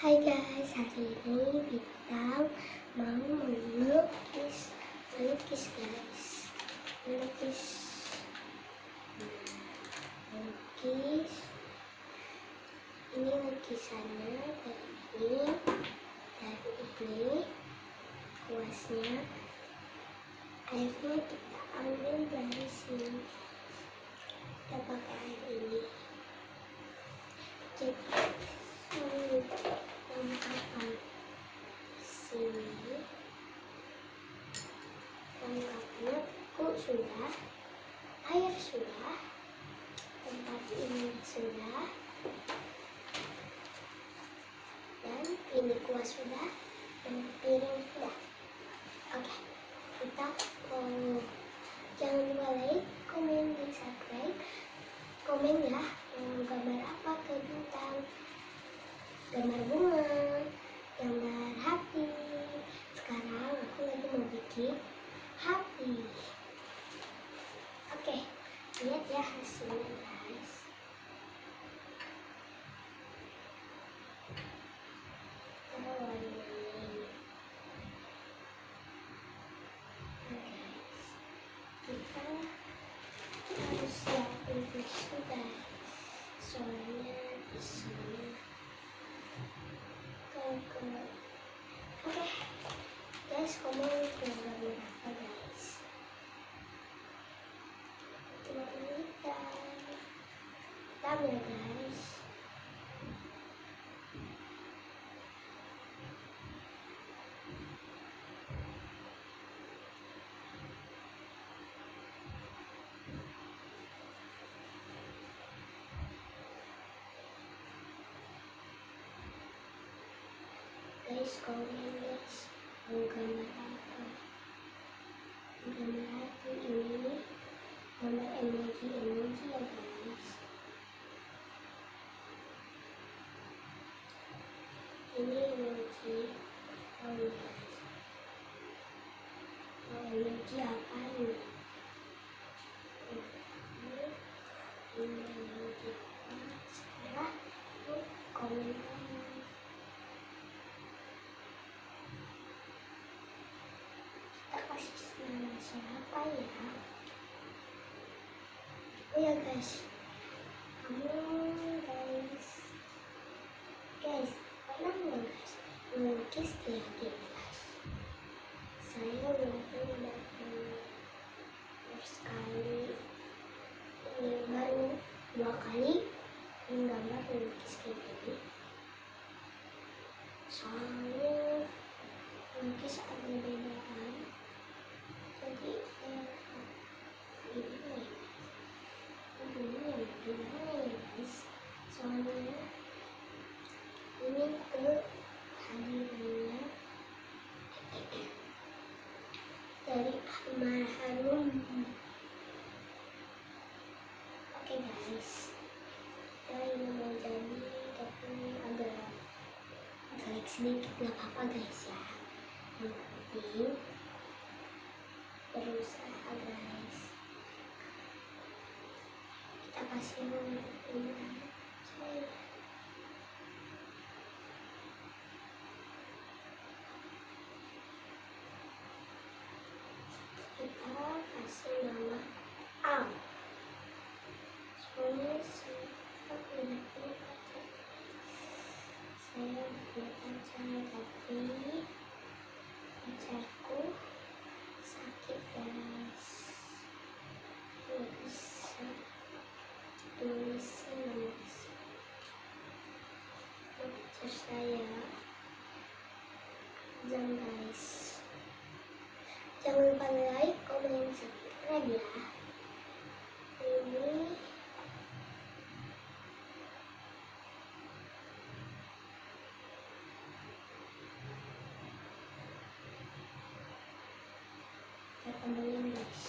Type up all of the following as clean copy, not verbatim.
Hai guys, hari ini Bintang mau melukis guys. Melukis ini lukisannya dari ini kuasnya, airnya kita ambil dari sini, kita pakai air ini. Jadi lengkapan sini, lengkapnya buku sudah, air sudah, tempat ini sudah, dan ini kuas sudah, dan piring sudah. Oke, kita jangan lupa like, komen, dan subscribe. Komen ya, mau gambar apa ke Bintang? Gambar bunga, gambar hati. Sekarang aku lagi mau bikin hati. Oke, lihat ya hasilnya guys. Kita harus siapin tisu guys, soalnya tisunya Oke guys, kamu gambar apa guys? Hitam ya guys. Guys, komen guys, mau gambar apa? Gambar hati ini, gambar emoji ya guys. Ini emoji, guys. Emoji apa nih? Ini emoji apa? Sekarang komen. Nama siapa ya? Oh ya guys, guys pernah nggak guys melukis yakin guys? Saya mungkin baru sekali, ini baru 2 kali menggambar melukis kayak gini. Soalnya melukis ada perbedaan. Jadi ini yang gimana ya guys, soalnya ini ke hadiahnya dari almarhum. Oke guys, kita ini mau jadi tapi agak jelek sedikit, nggak apa-apa guys ya, yang penting berusaha guys. Kita kasih ini saya. Kita kasih nama Al. Soalnya saya punya pacar. Saya punya pacar tapi pacarku sakit guys. Nggak bisa tulisin guys. Pacar saya jangan guys. Jangan lupa like, komen, subscribe ya. Ini kita temenin guys.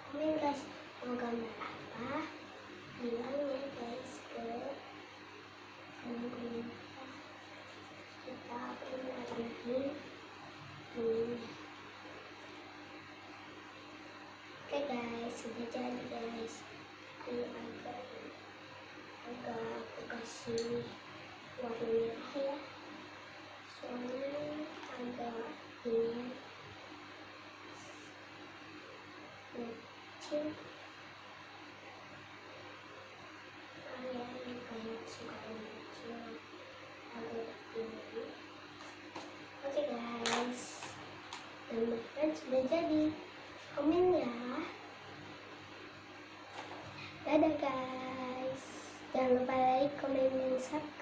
Komen guys, mau gambar apa? Bilang ya guys ke teman-teman kita punya lagi. Oke guys, sudah jadi guys. Ini agak aku kasih kasih warna merah ya, soalnya agak ini kecil. Saya ini kayak suka kecil agak ini. Oke guys, dan sudah jadi. Komen ya. Dadah guys, jangan lupa like, comment, dan subscribe.